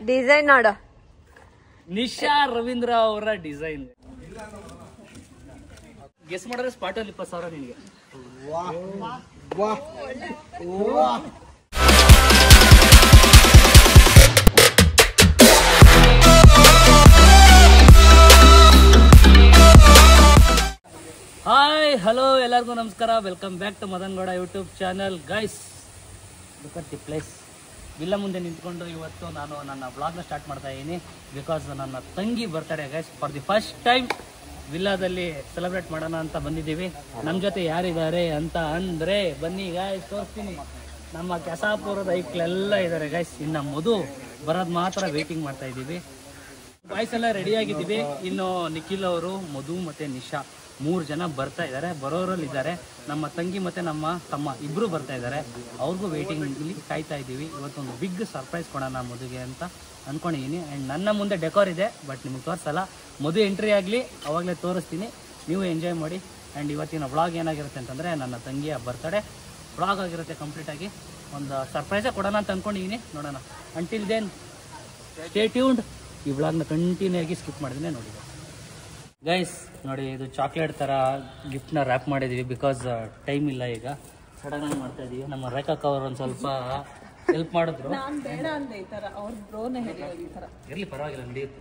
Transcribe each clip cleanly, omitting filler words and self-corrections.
Design ನೋಡು, ನಿಶಾ ರವೀಂದ್ರ ಅವರ design. Guess ಮಾಡಿದ್ರೆ ಸ್ಪಾಟ್ ಅಲ್ಲಿ 20,000 ನಿನಗೆ. ಹಾಯ್ ಹಲೋ ಎಲ್ಲರಿಗೂ ನಮಸ್ಕಾರ. Welcome back to Madan Gowda YouTube channel. Guys, look at the place. Villa ಮುಂದೆ ನಿಂತ್ಕೊಂಡು ಇವತ್ತು ನಾನು ನನ್ನ ಬ್ಲಾಗ್ನ ಸ್ಟಾರ್ಟ್ ಮಾಡ್ತಾ ಇದ್ದೀನಿ. ಬಿಕಾಸ್ ನನ್ನ ತಂಗಿ birthday guys. For the first time ವಿಲ್ಲಾದಲ್ಲಿ ಸೆಲೆಬ್ರೇಟ್ ಮಾಡೋಣ ಅಂತ ಬಂದಿದ್ದೀವಿ. ನಮ್ಮ ಜೊತೆ ಯಾರಿದ್ದಾರೆ ಅಂತ ಅಂದರೆ ಬನ್ನಿ ಗೈಸ್, ತೋರಿಸ್ತೀನಿ. ನಮ್ಮ ಕೆಸಾಪುರದ ಐಕ್ಳೆಲ್ಲ ಇದ್ದಾರೆ ಗೈಸ್. ಇನ್ನು ಮಧು ಬರೋದು ಮಾತ್ರ ವೇಟಿಂಗ್ ಮಾಡ್ತಾ ಇದ್ದೀವಿ. ಬಾಯ್ಸ್ ಎಲ್ಲ ರೆಡಿಯಾಗಿದ್ದೀವಿ. ಇನ್ನು ನಿಖಿಲ್ ಅವರು, ಮಧು ಮತ್ತು ನಿಶಾ 3 ಜನ ಬರ್ತಾ ಇದ್ದಾರೆ. ಬರೋರಲ್ಲಿ ಇದ್ದಾರೆ. ನಮ್ಮ ತಂಗಿ ಮತ್ತು ನಮ್ಮ ತಮ್ಮ ಇಬ್ಬರು ಬರ್ತಾ ಇದ್ದಾರೆ. ಅವ್ರಿಗೂ ವೇಟಿಂಗ್ ಇಲ್ಲಿ ಕಾಯ್ತಾ ಇದ್ದೀವಿ. ಇವತ್ತೊಂದು ಬಿಗ್ ಸರ್ಪ್ರೈಸ್ ಕೊಡೋಣ ಮಧುಗೆ ಅಂತ ಅಂದ್ಕೊಂಡಿದ್ದೀನಿ. ಆ್ಯಂಡ್ ನನ್ನ ಮುಂದೆ ಡೆಕೋರ್ ಇದೆ, ಬಟ್ ನಿಮ್ಗೆ ತೋರಿಸಲ್ಲ. ಮಧು ಎಂಟ್ರಿ ಆಗಲಿ ಅವಾಗಲೇ ತೋರಿಸ್ತೀನಿ, ನೀವು ಎಂಜಾಯ್ ಮಾಡಿ. ಆ್ಯಂಡ್ ಇವತ್ತಿನ ವ್ಲಾಗ್ ಏನಾಗಿರುತ್ತೆ ಅಂತಂದರೆ ನನ್ನ ತಂಗಿಯ ಬರ್ತಡೇ ವ್ಲಾಗ್ ಆಗಿರುತ್ತೆ. ಕಂಪ್ಲೀಟಾಗಿ ಒಂದು ಸರ್ಪ್ರೈಸೇ ಕೊಡೋಣ ಅಂತ ಅಂದ್ಕೊಂಡಿದ್ದೀನಿ. ನೋಡೋಣ. Until then stay tuned. ಈ ವ್ಲಾಗ್ನ ಕಂಟಿನ್ಯೂ ಆಗಿ ಸ್ಕಿಪ್ ಮಾಡಿದ್ರೆ ನೋಡಿ ಗೈಸ್. ನೋಡಿ, ಇದು ಚಾಕ್ಲೇಟ್ ಥರ ಗಿಫ್ಟ್ನ ರ್ಯಾಪ್ ಮಾಡಿದ್ದೀವಿ. ಬಿಕಾಸ್ ಟೈಮ್ ಇಲ್ಲ ಈಗ, ಸಡನ್ನಾಗಿ ಮಾಡ್ತಾ ಇದ್ದೀವಿ. ನಮ್ಮ ರೇಖಾಕ್ ಅವರು ಒಂದು ಸ್ವಲ್ಪ ಹೆಲ್ಪ್ ಮಾಡಿದ್ರು. ಇರಲಿ, ಪರವಾಗಿಲ್ಲ, ನಡೆಯುತ್ತೆ.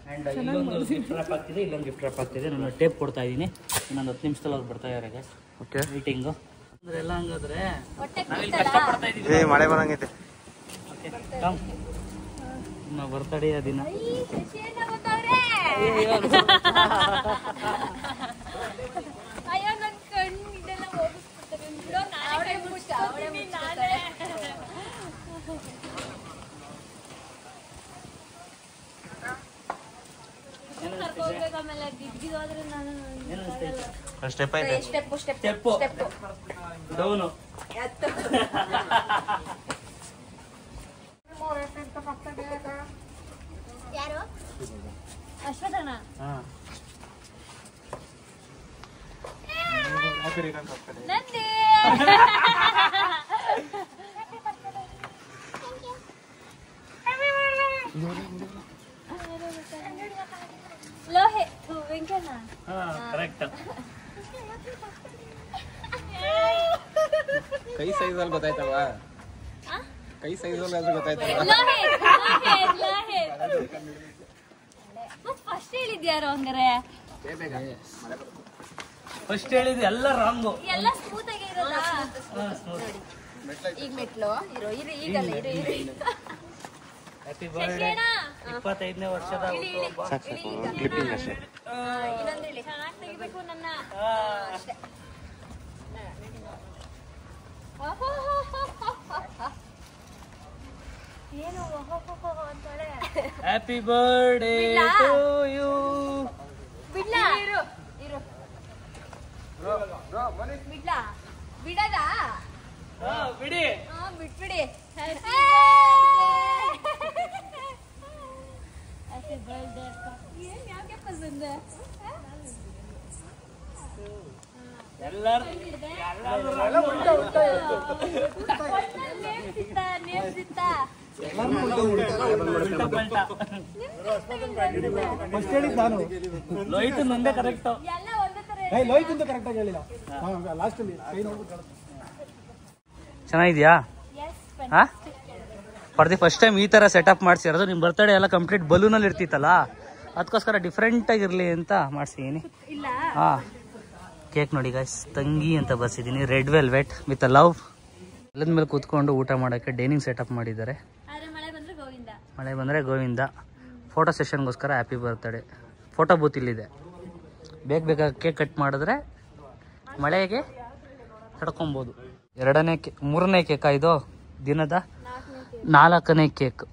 ಆ್ಯಂಡ್ ಇಲ್ಲೊಂದು ಗಿಫ್ಟ್ ರ್ಯಾಪ್ ಆಗ್ತಿದೆ, ಇಲ್ಲೊಂದು ಗಿಫ್ಟ್ ರ್ಯಾಪ್ ಆಗ್ತಿದೆ. ನಾನು ಟೇಪ್ ಕೊಡ್ತಾ ಇದ್ದೀನಿ. ಇನ್ನೊಂದು 10 ನಿಮಿಷದಲ್ಲಿ ಅವ್ರು ಬರ್ತಾ ಇದ್ದಾರೆ ಗೈಸ್. ಓಕೆ, ಮೀಟಿಂಗು ಅಂದರೆ ಎಲ್ಲ ಹಂಗಾದ್ರೆ ನಾವಿಲ್ಲಿ ಕಷ್ಟಪಡ್ತಾ ಇದ್ದೀವಿ. ಮಳೆ ಬರಂಗೈತೆ. Okay, come. ನಮ್ಮ ಬರ್ತಡೇ ದಿನ ಡೌನು. ಯಾರು? ಅಶ್ವಥನ. ನಂದಿ. ಲೋಹೆ ವೆಂಕಣ್ಣ. ಕರೆಕ್ಟ್. ಕೈ ಸೈಜಲ್ಲಿ ಗೊತ್ತಾಯ್ತಲ್ವ? ಕೈ ಸೈಜಲ್ಲಿ ಆದ್ರೂ ಗೊತ್ತಾಯ್ತಲ್ವ? ಫಸ್ಟ್ ಹೇಳಿದ್ಯಾರು ಹಂಗಾರೆ? ಫಸ್ಟ್ ಹೇಳಿದ್ದು ಎಲ್ಲ ರಾಂಗು. ಎಲ್ಲ ಸ್ಮೂತ್ ಆಗಿ ಇರಲ್ಲ. ಈಗ ಮೆಟ್ಲು ಇರೋ ಈಗಲ್ಲ ಇರೋ. Happy birthday. 25ನೇ ವರ್ಷದ ಕ್ಲಿಪ್ಪಿಂಗ್ ಅಷ್ಟೇ. ಇನ್ನೊಂದು ಹೇಳಿ, ಚೆನ್ನಾಗಿ ತೆಗಿಬೇಕು ನನ್ನ. ಅಷ್ಟೇ. ಏನು ಅಂತಾಳೆ. Happy birthday to you. ಬಿಡ್ಲ ಇರು ಇರು. ಬಿಡ್ಲ ಬಿಡದ ಬಿಡಿ. ಬಿಟ್ಬಿಡಿ. Happy birthday. ಏನ್ ಯಾಕೆ ಪಸಂದ? ಎಲ್ಲರೂ ಲೋಹಿತ್ ನಂದೇ ಕರೆಕ್ಟ್. ಚೆನ್ನಾಗಿದ್ಯಾ? ಫಾರ್ ದಿ ಫಸ್ಟ್ ಟೈಮ್ ಈ ತರ ಸೆಟಪ್ ಮಾಡಿಸಿರೋದು. ನಿಮ್ಮ ಬರ್ತಡೇ ಎಲ್ಲ ಕಂಪ್ಲೀಟ್ ಬಲೂನಲ್ಲಿ ಇರ್ತಿತ್ತಲ್ಲ, ಅದಕ್ಕೋಸ್ಕರ ಡಿಫ್ರೆಂಟ್ ಆಗಿರ್ಲಿ ಅಂತ ಮಾಡಿಸಿದೀನಿ. ಹಾ, ಕೇಕ್ ನೋಡಿ ಗೈಸ್, ತಂಗಿ ಅಂತ ಬರ್ಸಿದ್ದೀನಿ. Red velvet with love. ಎಲ್ಲದ ಮೇಲೆ ಕೂತ್ಕೊಂಡು ಊಟ ಮಾಡೋಕ್ಕೆ ಡೈನಿಂಗ್ ಸೆಟಪ್ ಮಾಡಿದ್ದಾರೆ. ಮಳೆ ಬಂದರೆ ಗೋವಿಂದ. ಫೋಟೋ ಸೆಷನ್ಗೋಸ್ಕರ ಹ್ಯಾಪಿ ಬರ್ತ್ಡೇ. ಫೋಟೋ ಬೂತ್ ಇಲ್ಲಿದೆ. ಬೇಗ ಕೇಕ್ ಕಟ್ ಮಾಡಿದ್ರೆ ಮಳೆಗೆ ತಡ್ಕೊಬೋದು. 3ನೇ ಕೇಕ ಇದು, ದಿನದ 4ನೇ ಕೇಕ್.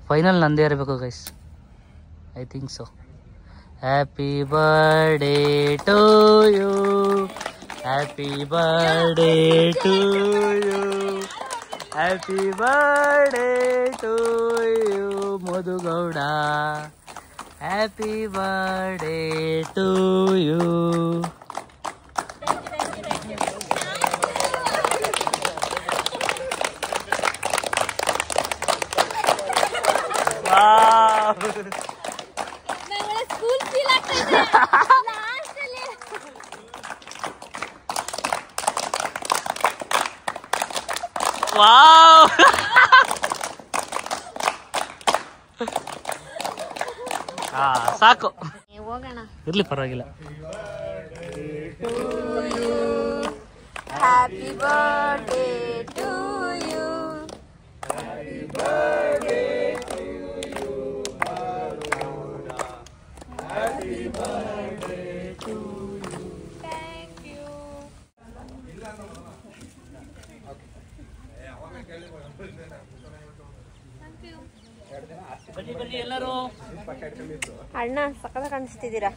ಫೈನಲ್ ನಂದೇ ಇರಬೇಕು guys, I think so. Happy birthday to you, happy birthday to you, happy birthday to you Madhu Gowda, happy birthday to you. ನಂಗೆ ಸ್ಕೂಲ್ ಫೀಲ್ ಆಗ್ತಾ ಇದೆ ಲಾಸ್ಟ್ ಅಲ್ಲಿ. ವಾವ್ ಸಾಕು ಹೋಗೋಣ. ಇರ್ಲಿ ಪರವಾಗಿಲ್ಲ. Happy birthday to you. Happy birthday to you happy birthday to you. Thank you. ಬನ್ನಿ ಎಲ್ಲರೂ. ಅಣ್ಣ ಸಕ್ಕದ ಕಾಣಿಸ್ತಿದ್ದೀರಾ.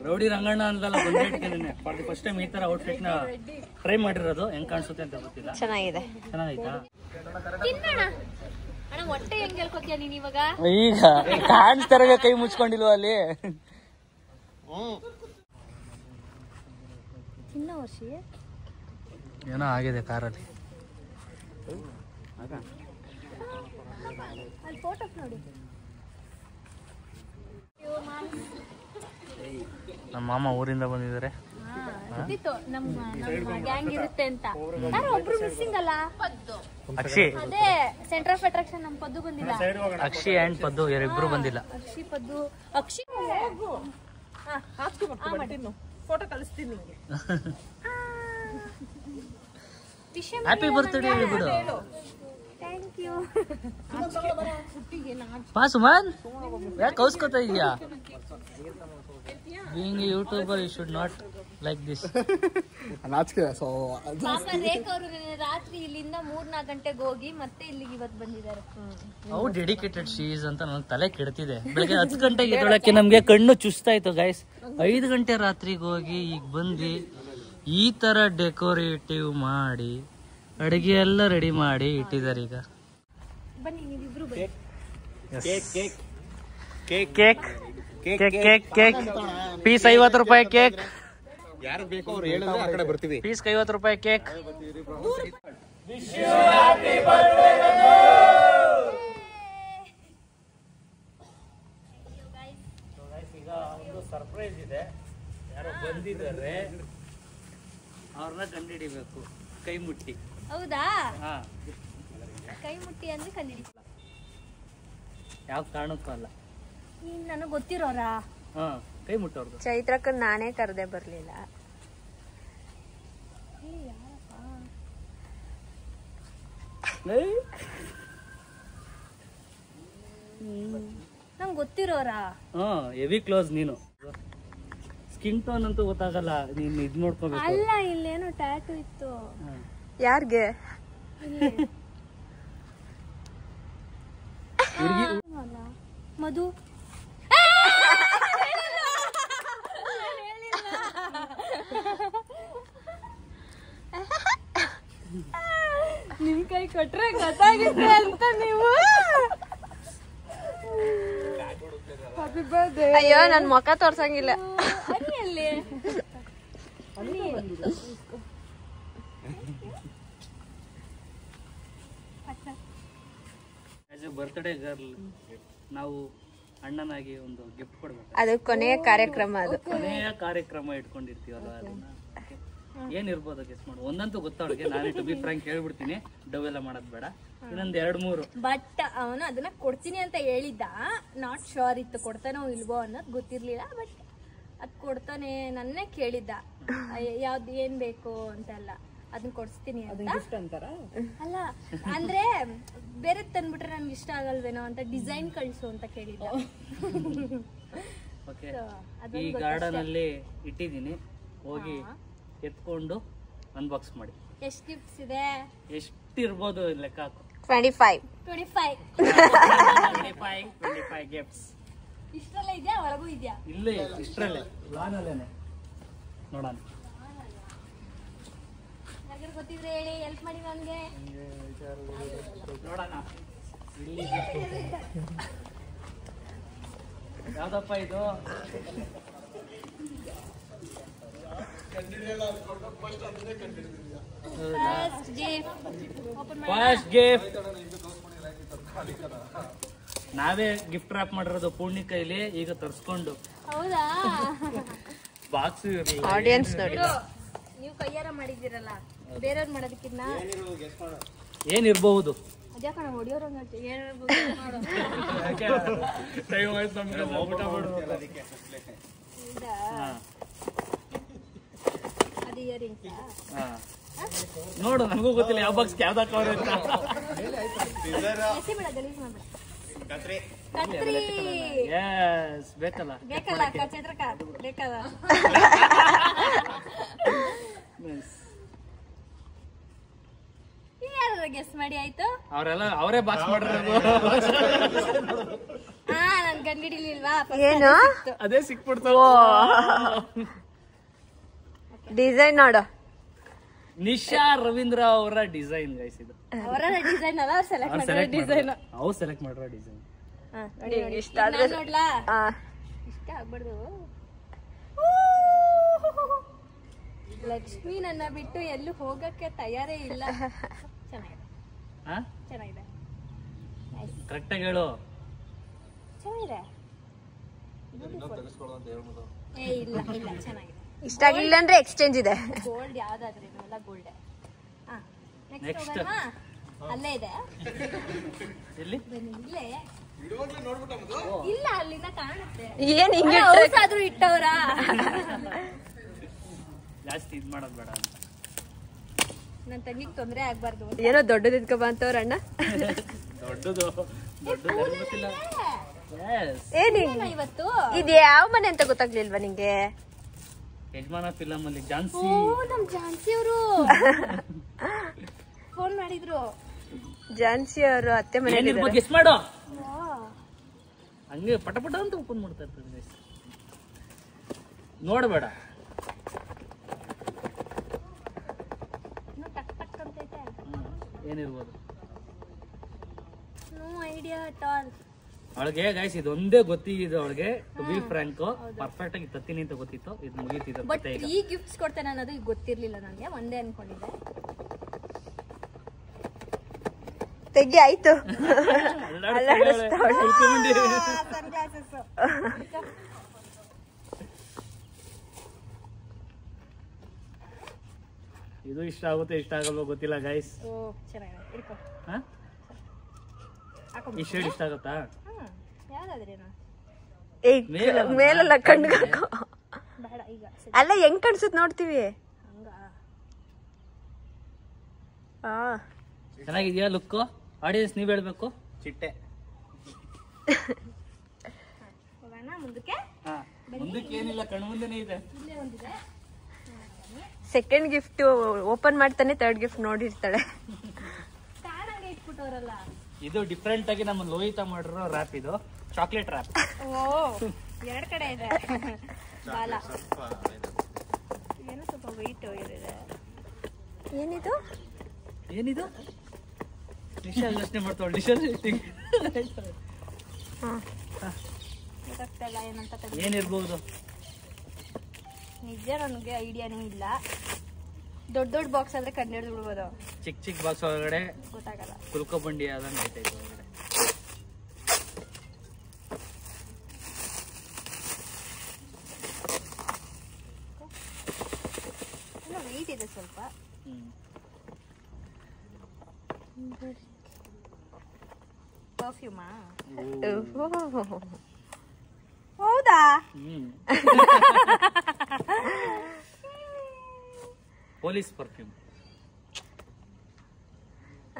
ರೌಡಿ ರಂಗಣ್ಣ ಅಂದಲ್ಲ ಫಸ್ಟ್ ಟೈಮ್ ಈ ತರ ಔಟ್ಫಿಟ್ ನ ಟ್ರೈ ಮಾಡಿರೋದು. ಹೆಂಗ್ ಕಾಣಿಸುತ್ತೆ ಅಂತ ಗೊತ್ತಿಲ್ಲ. ಚೆನ್ನಾಗಿದೆ. ಚೆನ್ನಾಗೈತಾ? ತಿನ್ನೋಣ. ಅಣ್ಣ ಹೊಟ್ಟೆ ಹೆಂಗ್ ಹೇಳ್ಕೊತೀಯ ನೀನ್ ಇವಾಗ? ಈಗ ಕಾಣಿಸ್ತಾರ ಕೈ ಮುಚ್ಕೊಂಡಿಲ್ವ ಅಲ್ಲಿ? ತಿನ್ನೋ ವರ್ಷಿ ಏನೋ ಆಗಿದೆ ಕಾರಲ್ಲಿ. ಅಲ್ಲಿ ಫೋಟೋಸ್ ನೋಡಿ. ನಮ್ಮ ಮಾಮ ಊರಿಂದ ಬಂದಿದ್ದಾರೆ. ಗೊತ್ತಿತ್ತು ನಮ್ಮ ಗ್ಯಾಂಗ್ ಇರುತ್ತೆ ಅಂತ. ಯಾರೋ ಒಬ್ರು ಮಿಸ್ಸಿಂಗ್ ಅಲ್ಲ? ಅಕ್ಷಿ. ಅದೇ ಸೆಂಟರ್ ಆಫ್ ಅಟ್ರಾಕ್ಷನ್ ನಮ್ ಪದ್ದು ಬಂದಿಲ್ಲ. ಅಕ್ಷಿ ಅಂಡ್ ಪದ್ದು ಇಬ್ರು ಬಂದಿಲ್ಲ. ಅಕ್ಷಿ ಪದ್ದು ಅಕ್ಷಿ ಫೋಟೋ ಕಳಿಸ್ತೀನಿ ನಿಂಗೆ. ಹ್ಯಾಪಿ ಬರ್ತ್ಡೇ ಬಿಡು. Thank you. ಬಾ ಸುಮನ್, ಯಾಕೆ ಕೌಸ್ಕೊತಾ ಇದೀಯಾ? Being a YouTuber you should not like this. ಪಾಪ ರೇಖಾ ಅವರು ರಾತ್ರಿ ಇಲ್ಲಿಂದ 3-4 ಗಂಟೆಗೆ ಹೋಗಿ ಮತ್ತೆ ಇಲ್ಲಿಗೆ ಇವತ್ತು ಬಂದಿದ್ದಾರೆ. ಹೌ ಡೆಡಿಕೇಟೆಡ್ ಶಿ ಈಸ್ ಅಂತ ನನಗೆ ತಲೆ ಕೆಡ್ತಿದೆ. ಬೆಳಗ್ಗೆ 10 ಗಂಟೆಗೆ ಎದ್ದೊಳಕ್ಕೆ ನಮ್ಗೆ ಕಣ್ಣು ಚುಸ್ತಾ ಇತ್ತು ಗೈಸ್. 5 ಗಂಟೆ ರಾತ್ರಿಗೆ ಹೋಗಿ ಈಗ ಬಂದು ಈ ತರ ಡೆಕೋರೇಟಿವ್ ಮಾಡಿ ಅಡಿಗೆ ಎಲ್ಲ ರೆಡಿ ಮಾಡಿ ಇಟ್ಟಿದ್ದಾರೆ. ಈಗ ಬನ್ನಿ ನೀವಿಬ್ರು ಬನ್ನಿ. Cake cake cake cake cake piece 50 ರೂಪಾಯಿ ಕೇಕ್. ಯಾರು ಬೇಕೋ ಅವ್ರು ಹೇಳಿದ್ರೆ ಆ ಕಡೆ ಬರ್ತೀವಿ. ಪೀಸ್ 50 ರೂಪಾಯಿ ಕೇಕ್. ಈಗ ಒಂದು ಸರ್ಪ್ರೈಸ್ ಇದೆ. ಯಾರೋ ಬಂದಿದ್ದಾರೆ, ಅವ್ರನ್ನ ಕಂಡುಹಿಡಿಬೇಕು ಕೈ ಮುಟ್ಟಿ. ಹೌದಾ? ಹಾ, ಕೈ ಮುಟ್ಟಿ ಅಂದ್ರೆ ಕಂಡಿಡಿ. ಯಾವ ಕಾರಣಕ್ಕೂ ಅಲ್ಲ. ನೀನ್ ನನಗ್ ಗೊತ್ತಿರೋರಾ? ಹಾ, ಕೈ ಮುಟ್ಟೋರ್ದು. ಚೈತ್ರಕ್ಕ ನಾನೇ ಕರೆದೆ ಬರ್ಲಿಲ್ಲ. ನಂಗೆ ಗೊತ್ತಿರೋರಾ? ಹಾ, ಹೆವಿ ಕ್ಲೋಸ್ ನೀನು. ಸ್ಕಿನ್ ಟೋನ್ ಅಂತೂ ಗೊತ್ತಾಗಲ್ಲ, ನೀನ್ ಇದ್ ನೋಡ್ಕೋಬೇಕು. ಅಲ್ಲ, ಇಲ್ಲೇನೋ ಟ್ಯಾಟೂ ಇತ್ತು. ಯಾರ್ಗೆ? ಮಧು. ನಿಮ್ ಕೈ ಕೊಟ್ರೆ ಗೊತ್ತಾಗುತ್ತೆ ಅಂತ ನೀವು. ಅಯ್ಯೋ, ನನ್ ಮುಖ ತೋರ್ಸಂಗಿಲ್ಲ. ಬರ್ತ್ಡೇ ಗರ್ಲ್ ನಾವು ಅಣ್ಣನಾಗಿ ಒಂದು ಗಿಫ್ಟ್ ಕೊಡ್ಬೇಕು. ಅದು ಕೊನೆಯ ಕಾರ್ಯಕ್ರಮ. ಅದು ಕೊನೆಯ ಕಾರ್ಯಕ್ರಮ ಇಟ್ಕೊಂಡಿರ್ತೀವಲ್ಲ, ಅದನ್ನ ಏನಿರ್ಬೋದು ಗೆಸ್ ಮಾಡು. ಒಂದಂತೂ ಗೊತ್ತವಳಿಗೆ, ನಾನೇ ಟು ಬಿ ಫ್ರಾಂಕ್ ಹೇಳ್ಬಿಡ್ತೀನಿ, ಡವ್ ಎಲ್ಲ ಮಾಡೋದ್ ಬೇಡ. ಇನ್ನೊಂದ್ 2-3. ಬಟ್ ಅವನು ಅದನ್ನ ಕೊಡ್ತೀನಿ ಅಂತ ಹೇಳಿದ್ದ. ನಾಟ್ ಶೋರ್ ಇತ್ತು ಕೊಡ್ತಾನೋ ಇಲ್ವೋ ಅನ್ನೋದು ಗೊತ್ತಿರ್ಲಿಲ್ಲ. ಬಟ್ ಅದ್ ಕೊಡ್ತಾನೆ, ನನ್ನೇ ಕೇಳಿದ್ದ ಯಾವ್ದು ಏನ್ ಬೇಕು ಅಂತೆಲ್ಲ. ಅದನ್ನ ಕೊಡ್ಸ್ತೀನಿ ಅಂತ. ಅಲ್ಲ ಅಂದ್ರೆ ಬೇರೆ ತಂದ್ಬಿಟ್ರೆ ನನ್ಗೆ ಇಷ್ಟ ಆಗಲ್ವೇನೋ ಅಂತ ಡಿಸೈನ್ ಕಳ್ಸು ಅಂತ ಕೇಳಿದ್ದ. ಓಕೆ, ಈ ಗಾರ್ಡನ್ ಅಲ್ಲಿ ಇಟ್ಟಿದ್ದೀನಿ, ಹೋಗಿ ಎತ್ಕೊಂಡು ಅನ್ಬಾಕ್ಸ್ ಮಾಡಿ. ಎಷ್ಟು ಗಿಫ್ಟ್ಸ್ ಇದೆ? ಎಷ್ಟಿರ್ಬೋದು ಲೆಕ್ಕ ಹಾಕು. 25 ಗಿಫ್ಟ್ಸ್. ಇಷ್ಟರಲ್ಲೇ ಇದೆಯಾ ಒಳಗೂ ಇದೆಯಾ? ಇಲ್ಲೇ ಇಷ್ಟರಲ್ಲೇ ಲಾನಲ್ಲೇನೆ ನೋಡೋಣ. ಯಾರಿಗಾರು ಗೊತ್ತಿದ್ರೆ ಹೇಳಿ, ಹೆಲ್ಪ್ ಮಾಡಿ ನನಗೆ. ನೋಡೋಣ ಇಲ್ಲಿ ಯಾವ್ದಪ್ಪ ಇದು? ಫಸ್ಟ್ ಗಿಫ್ಟ್ ಓಪನ್ ಮಾಡಿ. ಫಸ್ಟ್ ಗಿಫ್ಟ್ ನಾವೇ ಗಿಫ್ಟ್ ರ್ಯಾಪ್ ಮಾಡಿರೋದು ಪೂರ್ಣಿ ಕೈಲಿ, ಈಗ ತರ್ಸ್ಕೊಂಡು ಹೌದಾ? ಬಾಕ್ಸ್ ಇರಲಿಲ್ಲ. ಆಡಿಯನ್ಸ್ ನೋಡಿ. ನೀವು ಕೈಯಾರ ಮಾಡಿದ್ದೀರಲ್ಲ, ಬೇರೆಯವ್ರು ಮಾಡೋದಕ್ಕಿನ್ನ ಏನಿರ್ಬಹುದು? ಅದೇ ಕಣ ಹೊಡಿಯೋರು ಟೈಮ್ ಆಯ್ತು ನಮ್ಗೆ ಊಟ ಮಾಡೋದು. ಅದು ಇಯರಿಂಗ್ಸಾ? ನೋಡು, ನನಗೂ ಗೊತ್ತಿಲ್ಲ ಯಾವ ಬಾಕ್ಸ್ ಯಾವ್ದು ಹಾಕವ್ರೆ ಅಂತ. ಎಸಿ ಬಿಡ, ಗಲೀಜ್ ಮಾಡ್ಬೇಡ. ಕತ್ರಿ ಎಸ್, ಬೇಕಲ್ಲ ಬೇಕಲ್ಲ, ಚಿತ್ರಕ ಬೇಕಲ್ಲ. ಯಾರು ಗೆಸ್ ಮಾಡಿ ಆಯ್ತು? ಅವರೇ ಬಾಕ್ಸ್ ಮಾಡಿರೋದು. ಹಾ, ನನ್ ಕಂಡಿಡಿಲಿಲ್ವಾ? ಏನು ಅದೇ ಸಿಕ್ಬಿಡ್ತು. ಡಿಸೈನ್ ನೋಡು. ನಿಶಾ ರವೀಂದ್ರ ಅವರ ಡಿಸೈನ್ ಗೈಸ್ ಇದು. ಅವರ ಡಿಸೈನ್ ಅಲ್ಲ, ಅವ್ರು ಸೆಲೆಕ್ಟ್ ಮಾಡಿರೋ ಡಿಸೈನ್. ಅವ್ರು ಸೆಲೆಕ್ಟ್ ಮಾಡಿರೋ ಡಿಸೈನ್. ಇಷ್ಟ ಆದ್ರೆ ನೋಡ್ಲಾ? ಹಾ. ಇಷ್ಟ ಆಗ್ಬಾರ್ದು. ಲಕ್ಷ್ಮಿ ನನ್ನ ಬಿಟ್ಟು ಎಲ್ಲೂ ಹೋಗಕ್ಕೆ ತಯಾರೇ ಇಲ್ಲ. ಚೆನ್ನಾಗಿದೆ, ಚೆನ್ನಾಗಿದೆ, ಕರೆಕ್ಟಾಗಿ ಹೇಳು. ಚೆನ್ನಾಗಿದೆ. ಏ ಇಲ್ಲ ಇಲ್ಲ, ಚೆನ್ನಾಗಿದೆ. ಇಷ್ಟ ಆಗಿಲ್ಲ ಅಂದ್ರೆ ಎಕ್ಸ್ಚೇಂಜ್ ಇದೆ. ಗೋಲ್ಡ್ ಯಾವ್ದಾದ್ರೆ ಎಲ್ಲ ಗೋಲ್ಡ್. ನೆಕ್ಸ್ಟ್ ಹೋಗೋಣ. ಅಲ್ಲೇ ಇದೆ. ಎಲ್ಲಿ? ಇಲ್ಲೇ ಇಲ್ಲ, ಅಲ್ಲಿಂದ ಕಾಣುತ್ತೆ. ಏನ್ ಹಿಂಗೆ ಆದ್ರೂ ಇಟ್ಟವ್ರ? ಜಾಸ್ತಿ ಇದ್ ಮಾಡೋದ್ ಬೇಡ ಅಂತ. ನನ್ ತಂಗಿಗ್ ತೊಂದ್ರೆ ಆಗ್ಬಾರ್ದು. ಏನೋ ದೊಡ್ಡದು ಇದ್ಕೊಬ ಅಂತವ್ರ ಅಣ್ಣ. ದೊಡ್ಡದು ಗೊತ್ತಿಲ್ಲ. ಏನ್ ಇವತ್ತು ಇದು ಯಾವ ಮನೆ ಅಂತ ಗೊತ್ತಾಗ್ಲಿಲ್ವಾ ನಿಂಗೆ? ಯಜಮಾನ ಫಿಲಮ್ ಅಲ್ಲಿ ಝಾನ್ಸಿ. ನಮ್ ಝಾನ್ಸಿ ಅವರು ಫೋನ್ ಮಾಡಿದ್ರು. ಝಾನ್ಸಿ ಅವರು ಅತ್ತೆ ಮನೆ ಗೆಸ್ ಮಾಡು. ಹಂಗೆ ಪಟ ಪಟ ಅಂತ ಓಪನ್ ಮಾಡ್ತಾ ಇರ್ತದೆ. ನೋಡಬೇಡ. ಟಕ್ ಟಕ್ ಅಂತೈತೆ. ಏನಿರ್ಬೋದು? No idea at all. ಅವಳಿಗೆ ಗೈಸ್ ಇದೊಂದೇ ಗೊತ್ತಿದ್ದು. ಅವಳಿಗೆ ಟು ಬಿ ಫ್ರಾಂಕ್ ಪರ್ಫೆಕ್ಟ್ ಆಗಿ ತತ್ತೀನಿ ಅಂತ ಗೊತ್ತಿತ್ತು. ಇದು ಮುಗೀತಿದ್ದು. ಬಟ್ ಈ ಗಿಫ್ಟ್ಸ್ ಕೊಡ್ತೇನೆ ಅನ್ನೋದು ಈಗ ಗೊತ್ತಿರ್ಲಿಲ್ಲ ನನಗೆ. ಒಂದೇ ಅನ್ಕೊಂಡಿದ್ದೆ. ತೆಗಿ ಆಯ್ತು. ಇದು ಇಷ್ಟ ಆಗುತ್ತೆ ಇಷ್ಟ ಆಗಲ್ವೋ ಗೊತ್ತಿಲ್ಲ ಗೈಸ್. ಓ ಚೆನ್ನಾಗಿದೆ, ಇಟ್ಕೋ. ಈ ಶೇಡ್ ಇಷ್ಟ ಆಗುತ್ತಾ? ಯಾವ್ದಾದ್ರೇನು ಮೇಲೆಲ್ಲ ಕಣ್ಗ ಬೇಡ ಈಗ. ಅಲ್ಲ ಹೆಂಗ್ ಕಾಣಿಸುತ್ತೆ ನೋಡ್ತೀವಿ. ಹಂಗ ಚೆನ್ನಾಗಿದ್ಯಾ ಲುಕ್? ಆಡಿಯನ್ಸ್ ನೀವ್ ಹೇಳ್ಬೇಕು. ಚಿಟ್ಟೆ ಹೋಗೋಣ ಮುಂದಕ್ಕೆ. ಮುಂದಕ್ಕೆ ಏನಿಲ್ಲ, ಕಣ್ ಮುಂದೆನೇ ಇದೆ. ಇಲ್ಲೇ ಒಂದಿದೆ. ಸೆಕೆಂಡ್ ಗಿಫ್ಟ್ ಓಪನ್ ಮಾಡ್ತಾನೆ ಥರ್ಡ್ ಗಿಫ್ಟ್ ನೋಡಿರ್ತಾಳೆ. ಕಾಣಂಗೆ ಇಟ್ಬಿಟ್ಟವ್ರಲ್ಲ. ಇದು ಡಿಫ್ರೆಂಟ್ ಆಗಿ ನಮ್ಮ ಲೋಹಿತ ಮಾಡಿರೋ ರ್ಯಾಪ್. ಇದು ಚಾಕ್ಲೇಟ್ ರ್ಯಾಪ್. ಓ, ಎರಡ್ ಕಡೆ ಇದೆ. ಬಾಲ ಏನೋ ಸ್ವಲ್ಪ ವೈಟ್ ಇದೆ. ಏನಿದು? ಏನಿದು? ಡಿಶಲ್ ಯೋಚನೆ ಮಾಡ್ತಾವಳು. ಡಿಶಲ್ ಗೊತ್ತಾಗ್ತಾ ಇಲ್ಲ ಏನಂತ. ಏನಿರ್ಬಹುದು? ನಿಜ ನನಗೆ ಐಡಿಯಾನೇ ಇಲ್ಲ. ದೊಡ್ಡ ದೊಡ್ಡ ಬಾಕ್ಸ್ ಆದ್ರೆ ಕಂಡು ಬಿಡ್ಬೋದು. ಚಿಕ್ಕ ಚಿಕ್ಕ ಬಾಕ್ಸ್ ಒಳಗಡೆ ಗೊತ್ತಾಗಲ್ಲ. ಕುಲ್ಕೋ ಬಂಡಿ ಆದಂಗೆ ಐತೈತೆ ಒಳಗಡೆ. ವೆಯ್ಟ್ ಇದೆ ಸ್ವಲ್ಪ. ಪರ್ಫ್ಯೂಮಾ? ಹೌದಾ? Police perfume.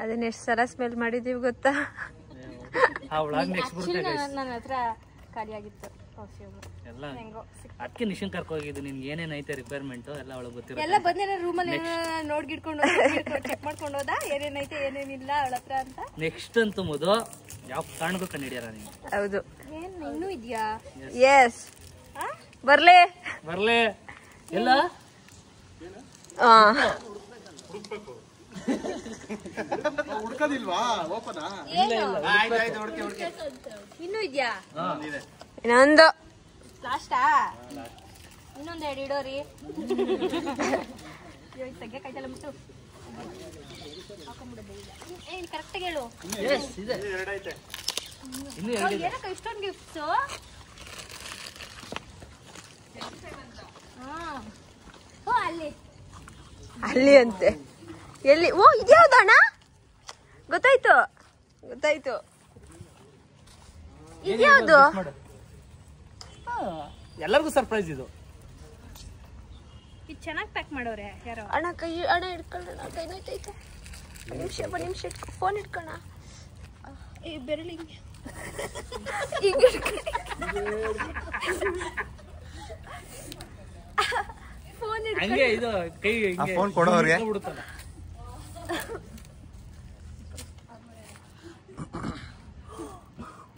ಅದನ್ನ ಎಷ್ಟು ಸಲ ಸ್ಮೆಲ್ ಮಾಡಿದೀವಿ ಗೊತ್ತಾ? ನನ್ನ ಹತ್ರ ಖಾಲಿಯಾಗಿತ್ತು ಪರ್ಫ್ಯೂಮ್. ಎಲ್ಲ ಅದಕ್ಕೆ ನಿಶನ್ ಕರ್ಕೋಗಿದ್ದು. ನಿನ್ಗೆ ಏನೇನೈತೆ ರಿಕ್ವೈರ್ಮೆಂಟ್ ಎಲ್ಲ ಒಳಗೆ ಗೊತ್ತಿರೋ. ಎಲ್ಲ ಬಂದೇನ ರೂಮಲ್ಲಿ ನೋಡ್ಗಿಡ್ಕೊಂಡು ಚೆಕ್ ಮಾಡ್ಕೊಂಡು ಹೋದ ಏನೇನೈತೆ ಏನೇನಿಲ್ಲ ಅವಳ ಹತ್ರ ಅಂತ. ನೆಕ್ಸ್ಟ್ ಅಂತೂ ಮೊದಲು ಯಾವ ಕಾರಣಕ್ಕೂ ಕಂಡಿಡಿಯಾರ ನೀವು? ಹೌದು. ಏನ್ ಇನ್ನೂ ಇದೆಯಾ? ಎಸ್. ಬರ್ಲೇ ಬರ್ಲೇ ಎಲ್ಲ ಹುಡ್ಕೋದಿಲ್ವಾ? ಓಪನಾ? ಇನ್ನೂ ಇದೆಯಾ? ಇನ್ನೊಂದು ಲಾಸ್ಟಾ? ಇನ್ನೊಂದೆರಡು ಇಡೋರಿ. ತೆಗಿಯಕಾಯ್ತಲ್ಲ ಮುಟ್ಟು. ಹಾಕೊಂಡ್ಬಿಡೋದು ಈಗ. ಏನ್ ಕರೆಕ್ಟಾಗಿ ಹೇಳು. ಇನ್ನು ಎರಡಿದೆ. ಏನಕ್ಕ ಇಷ್ಟೊಂದು ಗಿಫ್ಟ್ಸು? ಓ ಅಲ್ಲಿ ಅಲ್ಲಿ ಅಂತೆ. ಎಲ್ಲಿ? ಓ ಇದ್ಯಾವ್ದು ಅಣ್ಣ? ಗೊತ್ತಾಯ್ತು. ಇದ್ಯಾವ್ದು? ಎಲ್ಲರಿಗೂ ಸರ್ಪ್ರೈಸ್ ಇದು. ಇದು ಚೆನ್ನಾಗಿ ಪ್ಯಾಕ್ ಮಾಡೋರೆ ಯಾರೋ. ಅಣ್ಣ ಹಿಡ್ಕೊಳ್ಳೋಣ. ಕೈ ನೋಯ್ತೈತೆ. ನಿಮಿಷ ಇಟ್ಕೊ. ಫೋನ್ ಇಟ್ಕೋಣ. ಈ ಬೆರಳಿಗೆ ಈಗ ಫೋನ್ ಹಂಗೆ ಇದು ಕೈ ಫೋನ್ ಕೊಡೋರಿಗೆ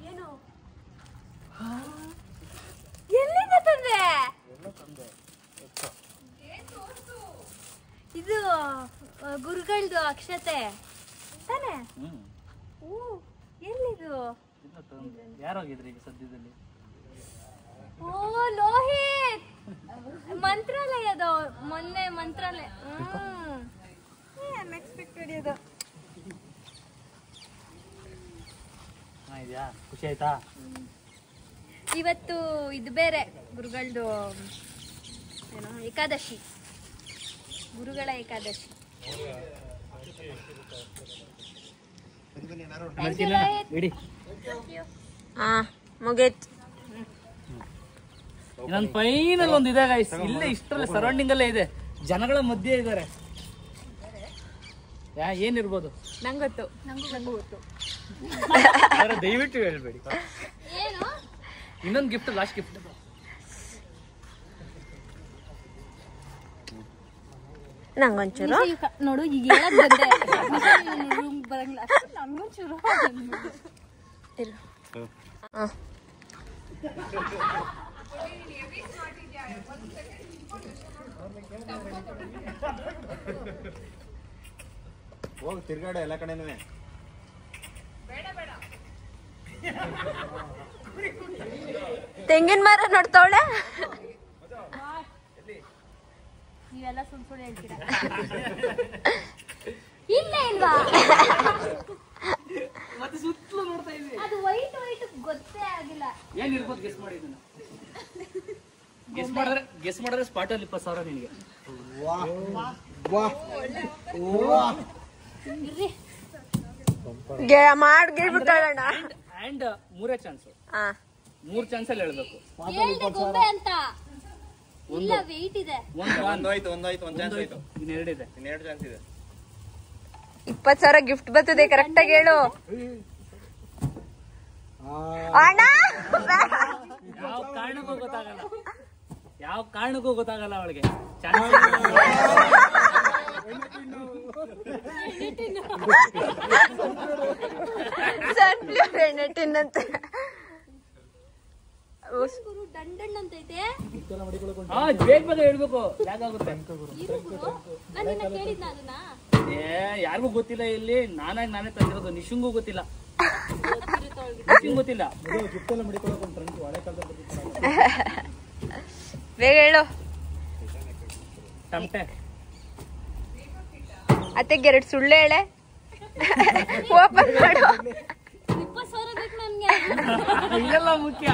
ಏನು ಎಲ್ಲಿಂದ ತಂದೆ? ಇದು ಗುರುಗಳದು ಅಕ್ಷತೆ ತಾನೆ? ಓ ಎಲ್ಲಿದು? ಯಾರೋಗಿದ್ರಿ ಈಗ ಸದ್ಯದಲ್ಲಿ? ಓ ಲೋಹಿತ್ ಮಂತ್ರಾಲಯದ ಮೊನ್ನೆ ಮಂತ್ರಾಲಯ. ಅನ್ಎಕ್ಸ್ಪೆಕ್ಟೆಡ್ ಇದು. ಇದೆಯಾ? ಖುಷಿ ಆಯ್ತಾ? ಇವತ್ತು ಇದು ಬೇರೆ ಗುರುಗಳದು ಏನೋ ಏಕಾದಶಿ, ಗುರುಗಳ ಏಕಾದಶಿ. ಇಡಿ. ಮುಗೀತ್. ಇನ್ನೊಂದು ಫೈನಲ್ ಒಂದು ಇದೆ ಗೈಸ್. ಇಲ್ಲೇ ಇಷ್ಟರಲ್ಲೇ ಸರೌಂಡಿಂಗ್ ಅಲ್ಲೇ ಇದೆ, ಜನಗಳ ಮಧ್ಯೆ ಇದ್ದಾರೆ. ಏನಿರ್ಬೋದು? ನಂಗೆ ಗೊತ್ತು. ನಂಗೂ ಗೊತ್ತು. ದಯವಿಟ್ಟು ಹೇಳ್ಬೇಡಿ. ಏನು? ಇನ್ನೊಂದು ಗಿಫ್ಟ್, ಲಾಸ್ಟ್ ಗಿಫ್ಟ್. ನಂಗೊಂಚೂರು ನೋಡು, ಈಗ ಹೇಳಕ್ ಬಂದೆ ಬರಂಗಿಲ್ಲ. ನಂಗೊಂಚೂರು ಹೋಗಿ ತಿರ್ಗಾಡ ಎಲ್ಲ ಕಡೆನೂ. ತೆಂಗಿನ ಮರ ನೋಡ್ತಾವಳೆ. ನೀವೆಲ್ಲ ಸುಳ್ಳು ಹೇಳ್ತೀರಾ. ಇಲ್ಲ ಇಲ್ವಾ? ಮತ್ತೆ ಸುತ್ತಲೂ ನೋಡ್ತಾ ಇದ್ವಿ. ಅದು ವೈಟ್ ಗೊತ್ತೇ ಆಗಿಲ್ಲ. ಏನಿರ್ಬೋದು? ಗೆಸ್ ಮಾಡಿ ಇದನ್ನ. ಗೆಸ್ ಮಾಡಿದ್ರೆ ಸ್ಪಾಟ್ ಅಲ್ಲಿ 20,000 ನಿನಗೆ. ಮಾಡ್ಬಿಟ್ಟೋಣ. ಅಂಡ್ ಮೂರೇ ಚಾನ್ಸ್. 3 ಚಾನ್ಸ್ ಅಲ್ಲಿ ಹೇಳ್ಬೇಕು. ಗೊಂಬೆ ಅಂತ ಇಲ್ಲ, ವೆಯ್ಟ್ ಇದೆ. ಒಂದ್ ಚಾನ್ಸ್ ಆಯ್ತು. ಇನ್ನೆರಡಿದೆ. ಇನ್ನೆರಡು ಚಾನ್ಸ್ ಇದೆ. 20,000 ಗಿಫ್ಟ್ ಬರ್ತದೆ. ಕರೆಕ್ಟ್ ಆಗಿ ಹೇಳು ಅಣ್ಣ. ಯಾವ ಕಾರಣಕ್ಕೂ ಗೊತ್ತಾಗಲ್ಲ ಅವಳಿಗೆ. ಸನ್ಫ್ಲವರ್ ಎಣ್ಣೆ ಟಿನ್ ಅಂತ. ದಂಡಣ್ಣ ಅಂತ ಐತೆ. ಬೇಗ ಹೇಳ್ಬೇಕು, ಯಾಕಾಗುತ್ತೆ. ಯಾರಿಗೂ ಗೊತ್ತಿಲ್ಲ ಇಲ್ಲಿ. ನಾನೇ ತಂದಿರೋದು. ನಿಶುಂಗೂ ಗೊತ್ತಿಲ್ಲ. ಗೊತ್ತಿಲ್ಲ. ಬೇಗ ಹೇಳು. ಟಮಟೆ. ಅತ್ತೆಗೆ 2 ಸುಳ್ಳು ಹೇಳೆ. ಓಪನ್ ಮಾಡು. 20,000 ಬೇಕು ನನ್ಗೆ. ಇದೆಲ್ಲ ಮುಖ್ಯ.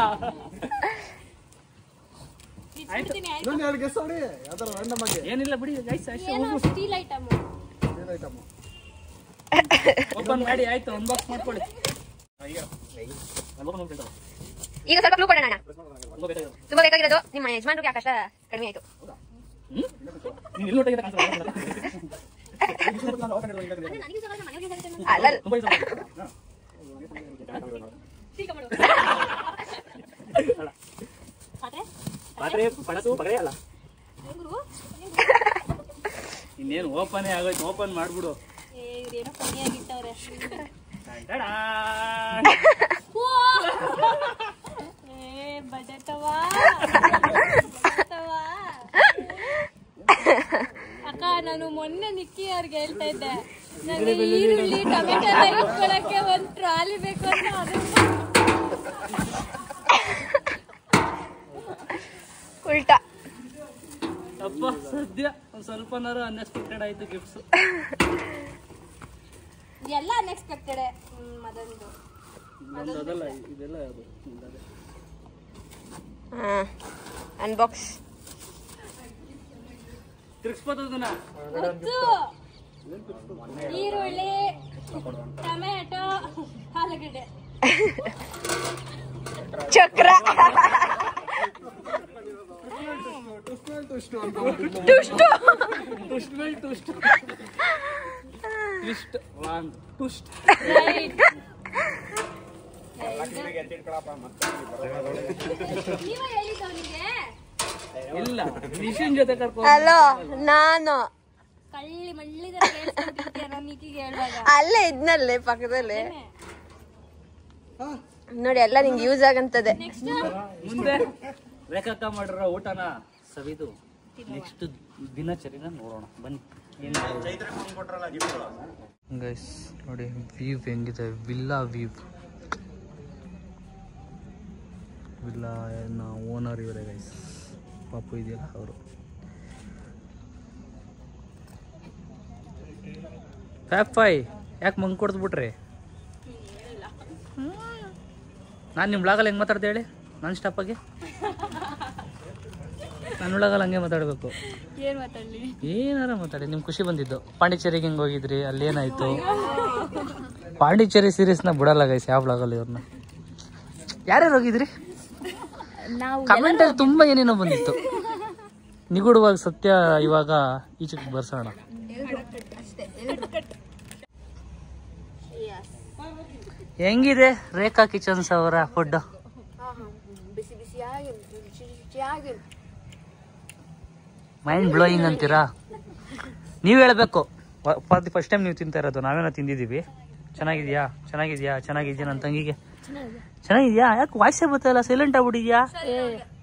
ಏನಿಲ್ಲ ಬಿಡಿ. ಸ್ಟೀಲ್ ಐಟಮ್ ಓಪನ್ ಮಾಡಿ. ಆಯ್ತು, ಅನ್ಬಾಕ್ಸ್ ಮಾಡ್ಕೊಳ್ಳಿ. ಈಗ ಸ್ವಲ್ಪ ಕ್ಲೂ ಕೊಡೋಣ. ತುಂಬಾ ಬೇಕಾಗಿರೋದು ನಿಮ್ಮ ಯಜಮಾನ್ರಿಗೆ ಕಷ್ಟ ಕಡಿಮೆ ಆಯ್ತು. ಇನ್ನೇನು ಓಪನ್ ಆಗೋಯ್ತು. ಓಪನ್ ಮಾಡ್ಬಿಡು. ಏನೋ ಕಮ್ಮಿಯಾಗಿಟ್ಟವ್ರೆ. ಅಕ್ಕ, ನಾನು ಮೊನ್ನೆ ನಿಕ್ಕಿ ಅವ್ರಿಗೆ ಹೇಳ್ತಾ ಇದ್ದೆ, ನನಗೆ ಈರುಳ್ಳಿ ಟೊಮೆಟೊ ಎಲ್ಲ ಇಟ್ಕೊಳಕ್ಕೆ ಒಂದು ಟ್ರಾಲಿ ಬೇಕು ಅಂತ. ಉಲ್ಟಾ ಅಪ್ಪ, ಸದ್ಯ ಒಂದ್ ಸ್ವಲ್ಪನಾರು ಅನ್ಎಕ್ಸ್ಪೆಕ್ಟೆಡ್ ಆಯ್ತು ಗಿಫ್ಟ್ಸ್. ಎಲ್ಲ ಅನ್ಎಕ್ಸ್ಪೆಕ್ಟೆಡ್. ಮದಂದು ಅದಲ್ಲ ಇದೆಲ್ಲ ಅದು ಅನ್ಬಾಕ್ಸ್. ತಿರ್ಗಿಸ್ಬೋದನ್ನ ಈರುಳ್ಳಿ, ಟೊಮೆಟೊ, ಆಲೂಗಡ್ಡೆ. ಚಕ್ರ ನೀವೇ ಹೇಳಿದ್ದು ಅವನಿಗೆ ಇಲ್ಲ ನಿಶಿನ್ ಜೊತೆ ಕರ್ಕೊಂಡು ಅಲೋ ನಾನು ಕಳ್ಳಿ ಮಳ್ಳಿದ ಮಿಕ್ಕಿಗೆ ಹೇಳುವಾಗ ಅಲ್ಲೇ ಇದ್ನಲ್ಲೇ ಪಕ್ಕದಲ್ಲೇ ನೋಡಿ ಎಲ್ಲ ನಿಂಗೆ ಯೂಸ್ ಆಗಂತದೆ. ಮುಂದೆ ರೇಖಾಕ ಮಾಡಿರೋ ಊಟನ ಸವಿದು ನೆಕ್ಸ್ಟ್ ದಿನಚರಿನ ನೋಡೋಣ ಬನ್ನಿ. ಗೈಸ್ ನೋಡಿ ವ್ಯೂ ಹೆಂಗಿದೆ, ವಿಲ್ಲಾ ವ್ಯೂ. ವಿಲ್ಲಾ ಓನರ್ ಇವರೇ ಗೈಸ್, ಪಾಪು ಇದೆಯಲ್ಲ ಅವರು. ಫ್ಯಾಫೈ ಯಾಕೆ ಮಂಗ್ ಕೊಡ್ದ್ಬಿಟ್ರಿ? ನಾನು ನಿಮ್ಮ ಬ್ಲಾಗಲ್ಲಿ ಹೆಂಗೆ ಮಾತಾಡ್ದೆ ಹೇಳಿ, ನಾನು ಸ್ಟಾಪಾಗಿ ನನ್ನ ಬ್ಲಾಗಲ್ಲಿ ಹಂಗೆ ಮಾತಾಡಬೇಕು. ಏನ್ ಮಾತಾಡ್ಲಿ? ಏನಾರ ಮಾತಾಡಿ. ನಿಮ್ಗೆ ಖುಷಿ ಬಂದಿದ್ದು ಪಾಂಡಿಚೇರಿಗೆ ಹೆಂಗೆ ಹೋಗಿದ್ರಿ, ಅಲ್ಲೇನಾಯ್ತು? ಪಾಂಡಿಚೇರಿ ಸೀರೀಸ್ನ ಬಿಡಲ್ಲ ಗೈಸ್ ಯಾವ ಬ್ಲಾಗಲ್ಲಿ ಇವ್ರನ್ನ. ಯಾರ್ಯಾರು ಹೋಗಿದ್ರಿ? ನಾವು ಕಮೆಂಟಲ್ಲಿ ತುಂಬ ಏನೇನೋ ಬಂದಿತ್ತು. ನಿಗೂಢವಾಗಿ ಸತ್ಯ ಇವಾಗ ಈಚೆಗೆ ಬರ್ಸೋಣ. ಹೆಂಗಿದೆ ರೇಖಾ ಕಿಚನ್ಸ್ ಅವರ ಫುಡ್? ಬಿಸಿ ಬಿಸಿಯಾಗಿ ರುಚಿಯಾಗಿ ಮೈಂಡ್ ಬ್ಲೋಯಿಂಗ್ ಅಂತೀರಾ? ನೀವು ಹೇಳಬೇಕು. ಫಸ್ಟ್ ಟೈಮ್ ನೀವು ತಿಂತಾ ಇರೋದು, ನಾವೇನೋ ತಿಂದಿದ್ದೀವಿ. ಚೆನ್ನಾಗಿದ್ಯಾ ಚೆನ್ನಾಗಿದ್ಯಾ ಚೆನ್ನಾಗಿದ್ಯಾ? ನನ್ನ ತಂಗಿಗೆ ಚೆನ್ನಾಗಿದ್ಯಾ? ಯಾಕೆ ವಾಯ್ಸೇ ಗೊತ್ತಲ್ಲ, ಸೈಲೆಂಟ್ ಆಗ್ಬಿಟ್ಟಿದ್ಯಾ?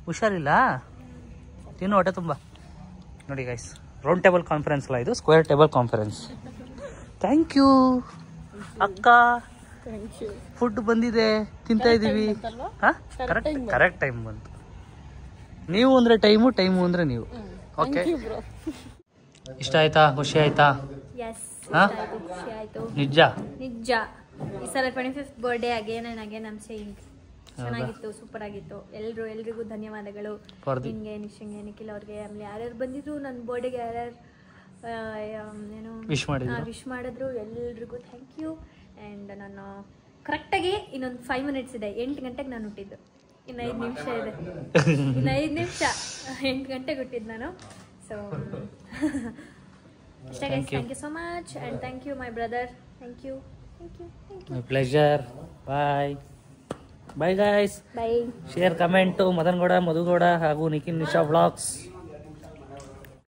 ಹುಷಾರಿಲ್ಲ? ತಿನ್ನು ಹೊಟ್ಟೆ ತುಂಬ. ನೋಡಿ ಗೈಸ್, ರೌಂಡ್ ಟೇಬಲ್ ಕಾನ್ಫರೆನ್ಸ್ ಅಲ್ಲ ಇದು, square table conference. Thank you ಅಕ್ಕ, ಫುಡ್ ಬಂದಿದೆ, ತಿಂತಾ ಇದ್ದೀವಿ. ಹಾಂ ಕರೆಕ್ಟ್ ಟೈಮ್ ಬಂತು. ನೀವು ಅಂದರೆ ಟೈಮು, ಟೈಮು ಅಂದರೆ ನೀವು. ಓಕೆ, ಇಷ್ಟ ಆಯ್ತಾ? ಖುಷಿ ಆಯ್ತಾ? ಹಾಂ ಖುಷಿ ಆಯ್ತು ನಿಜ ನಿಜ. ಈ ಸಲ 25th birthday again and again I'm saying. ಚೆನ್ನಾಗಿತ್ತು, ಸೂಪರ್ ಆಗಿತ್ತು. ಎಲ್ರಿಗೂ ಧನ್ಯವಾದಗಳು. ನಿನ್ಗೆ, ನಿಶಂಗೆ, ನಿಖಿಲ್ ಅವ್ರಿಗೆ, ಆಮೇಲೆ ಯಾರ್ಯಾರು ಬಂದಿದ್ರು ನನ್ನ ಬರ್ಡೇಗೆ, ಯಾರ್ಯಾರು ಏನು ವಿಶ್ ಮಾಡಿದ್ರು ಎಲ್ರಿಗೂ ಥ್ಯಾಂಕ್ ಯು. ಆ್ಯಂಡ್ ನಾನು ಕರೆಕ್ಟಾಗಿ ಇನ್ನೊಂದು 5 minutes ಇದೆ, 8 ಗಂಟೆಗೆ ನಾನು ಹುಟ್ಟಿದ್ದು. ಇನ್ನು 5 ನಿಮಿಷ ಇದೆ, ಇನ್ನು 5 ನಿಮಿಷ, 8 ಗಂಟೆಗೆ ಹುಟ್ಟಿದ್ದು ನಾನು. ಸೊ ಅಷ್ಟೇ guys, thank you so much and thank you my brother. Thank you. My pleasure. Bye bye guys. Bye. Share, comment Madan Gowda, Madhu Gowda ಹಾಗೂ ನಿಖಿಲ್ ನಿಶಾ ವ್ಲಾಗ್ಸ್.